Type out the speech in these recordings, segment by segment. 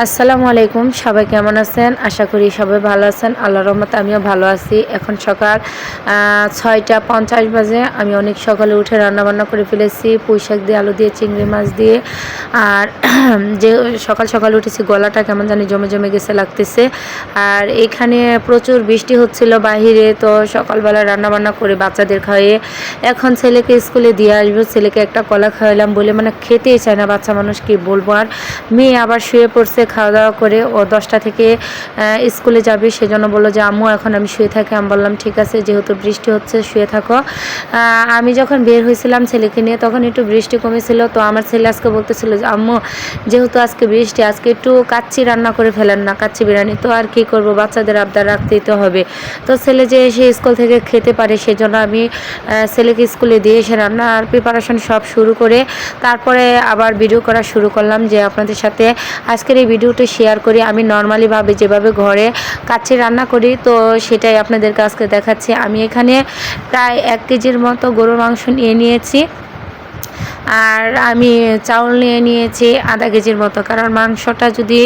আসসালামু আলাইকুম, সবাই কেমন আছেন? আশা করি সবাই ভালো আছেন। আল্লাহর রহমতে আমিও ভালো আছি। এখন সকাল ৬টা ৫০ বাজে। আমি অনেক সকালে উঠে রান্নাবান্না করে ফেলেছি পুঁইশাক দিয়ে, আলু দিয়ে, চিংড়ি মাছ দিয়ে। আর যে সকাল সকাল উঠেছি, গলাটা কেমন জানি জমে জমে গেছে লাগতেছে। আর এখানে প্রচুর বৃষ্টি হচ্ছিল বাহিরে, তো সকালবেলা রান্নাবান্না করে বাচ্চাদের খাইয়ে এখন ছেলেকে স্কুলে দিয়ে আসবো। ছেলেকে একটা কলা খাওয়ালাম বলে মানে খেতেই চায় না, বাচ্চা মানুষ কি বলবো। আর মেয়ে আবার শুয়ে পড়ছে খাওয়া দাওয়া করে। ও 10টা থেকে স্কুলে যাবে, সেজন্য বললো যে আম্মু এখন আমি শুয়ে থাকি। আমি বললাম ঠিক আছে, যেহেতু বৃষ্টি হচ্ছে শুয়ে থাকো। আমি যখন বের হয়েছিলাম ছেলেকে নিয়ে তখন একটু বৃষ্টি কমেছিল, তো আমার ছেলে আজকে বলতেছিল যে আম্মু যেহেতু আজকে বৃষ্টি, আজকে একটু কাচ্চি রান্না করে ফেলেন না, কাচ্চি বিরিয়ানি। তো আর কি করব, বাচ্চাদের আবদার রাখতেই তো হবে। তো ছেলে যে এসে স্কুল থেকে খেতে পারে সেজন্য আমি ছেলেকে স্কুলে দিয়ে এসে রান্নার প্রিপারেশন সব শুরু করে তারপরে আবার ভিডিও করা শুরু করলাম, যে আপনাদের সাথে আজকের এই ভিডিওটি শেয়ার করি। আমি নর্মালিভাবে যেভাবে ঘরে কাচ্চি রান্না করি, তো সেটাই আপনাদেরকে আজকে দেখাচ্ছি। আমি এখানে প্রায় 1 কেজির মতো গরুর মাংস নিয়ে নিয়েছি, আর আমি চাউল নিয়ে নিয়েছি আধা কেজির মতো, কারণ মাংসটা যদি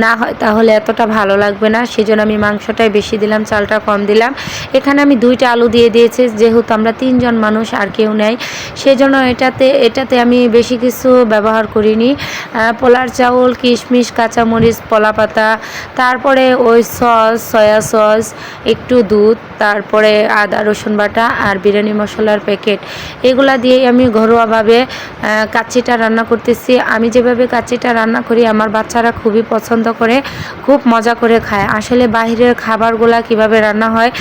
না হয় তাহলে এতটা ভালো লাগবে না। সেজন্য আমি মাংসটাই বেশি দিলাম, চালটা কম দিলাম। এখানে আমি 2টা আলু দিয়ে দিয়েছি, যেহেতু আমরা 3 জন মানুষ আর কেউ নেই, সেজন্য এটাতে আমি বেশি কিছু ব্যবহার করিনি। পোলার চাউল, কিশমিশ, কাঁচামরিচ, কলা পাতা, তারপরে ওই সস, সয়া সস, একটু দুধ, তারপরে আদা রসুন বাটা আর বিরিয়ানি মশলার প্যাকেট, এগুলা দিয়েই আমি ঘরোয়াভাবে কাচ্চিটা রান্না করতেছি। আমি যেভাবে কাচ্চিটা রান্না করি আমার বাচ্চারা খুবই পছন্দ করে, খুব মজা করে খায়। আসলে বাইরের খাবারগুলা কিভাবে রান্না হয়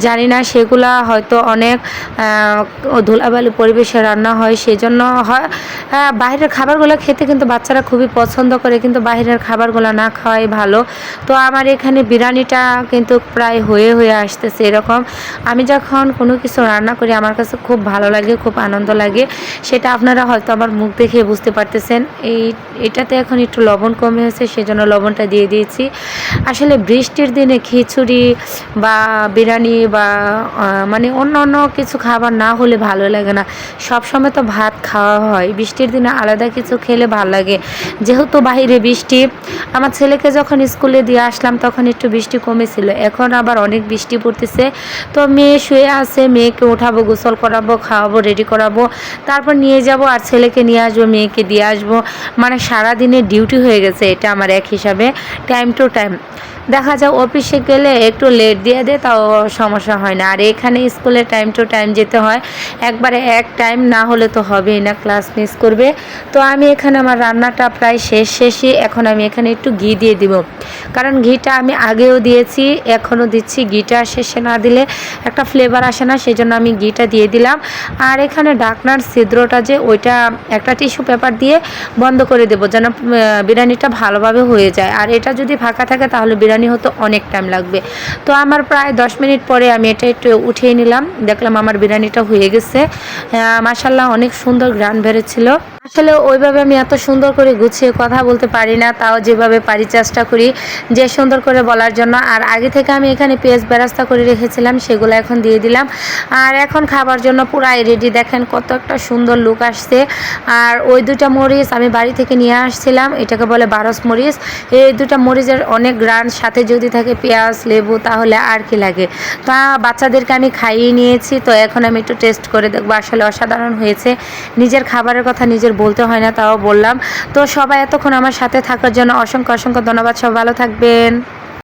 জানি না, সেগুলা হয়তো অনেক ধুলাবালি পরিবেশে রান্না হয়, সেজন্য হয় বাইরের খাবারগুলো খেতে কিন্তু বাচ্চারা খুবই পছন্দ করে, কিন্তু বাইরের খাবারগুলো না খাওয়াই ভালো। তো আমার এখানে বিরিয়ানিটা কিন্তু প্রায় হয়ে আসতেছে এরকম। আমি যখন কোনো কিছু রান্না করি আমার কাছে খুব ভালো লাগে, খুব আনন্দ লাগে, সেটা আপনারা হয়তো আমার মুখ দেখে বুঝতে পারতেছেন। এটাতে এখন একটু লবণ কমে হয়েছে, সেজন্য লবণটা দিয়ে দিয়েছি। আসলে বৃষ্টির দিনে খিচুড়ি বা বিরিয়ানি বা মানে অন্য কিছু খাবার না হলে ভালো লাগে না। সব সময় তো ভাত খাওয়া হয়, বৃষ্টির দিনে আলাদা কিছু খেলে ভালো লাগে। যেহেতু বাইরে বৃষ্টি, আমার ছেলেকে যখন স্কুলে দিয়ে আসলাম তখন একটু বৃষ্টি কমেছিল, এখন আবার অনেক বৃষ্টি পড়তেছে। তো মেয়ে শুয়ে আছে, মেয়েকে উঠাবো, গোসল করাবো, খাওয়াবো, রেডি করাবো, তারপর নিয়ে যাব আর ছেলেকে নিয়ে আসবো, মেয়েকে দিয়ে আসবো। মানে সারাদিনের ডিউটি হয়ে গেছে এটা আমার এক হিসাবে, টাইম টু টাইম। দেখা যায় অফিসে গেলে একটু লেট দিয়ে দেয়, তাও সমস্যা হয় না। আর এখানে স্কুলে টাইম টু টাইম যেতে হয়, একবারে এক টাইম না হলে তো হবেই না, ক্লাস মিস করবে। তো আমি এখানে আমার রান্নাটা প্রায় শেষই। এখন আমি এখানে একটু ঘি দিয়ে দিব, কারণ ঘিটা আমি আগেও দিয়েছি, এখনও দিচ্ছি। ঘিটা শেষে না দিলে একটা ফ্লেভার আসে না, সেই জন্য আমি ঘিটা দিয়ে দিলাম। আর এখানে ঢাকনার ছিদ্রটা যে ওইটা একটা টিস্যু পেপার দিয়ে বন্ধ করে দেবো, যেন বিরিয়ানিটা ভালোভাবে হয়ে যায়। আর এটা যদি ফাঁকা থাকে তাহলে বিরিয়ানি হতে অনেক টাইম লাগবে। তো আমার প্রায় 10 মিনিট পরে আমি এটা একটু উঠিয়ে নিলাম, দেখলাম আমার বিরিয়ানিটা হয়ে গেছে। মাশাআল্লাহ, অনেক সুন্দর ঘ্রাণ বেরোচ্ছিল। আসলে ওইভাবে আমি এত সুন্দর করে গুছিয়ে কথা বলতে পারি না, তাও যেভাবে পারি চেষ্টা করি যে সুন্দর করে বলার জন্য। আর আগে থেকে আমি এখানে পেঁয়াজ বেরাস্তা করে রেখেছিলাম, সেগুলো এখন দিয়ে দিলাম। আর এখন খাবার জন্য পুরাই রেডি, দেখেন কত একটা সুন্দর লুক আসছে। আর ওই 2টা মরিচ আমি বাড়ি থেকে নিয়ে আসছিলাম, এটাকে বলে 12 মরিচ। এই 2টা মরিচের অনেক গ্রান, সাথে যদি থাকে পেঁয়াজ, লেবু, তাহলে আর কি লাগে। তা বাচ্চাদেরকে আমি খাইয়ে নিয়েছি, তো এখন আমি একটু টেস্ট করে দেখবো। আসলে অসাধারণ হয়েছে। নিজের খাবারের কথা নিজের বলতে হয় না, তাও বললাম। তো সবাই এতক্ষণ আমার সাথে থাকার জন্য অসংখ্য ধন্যবাদ। সব ভালো থাকবেন।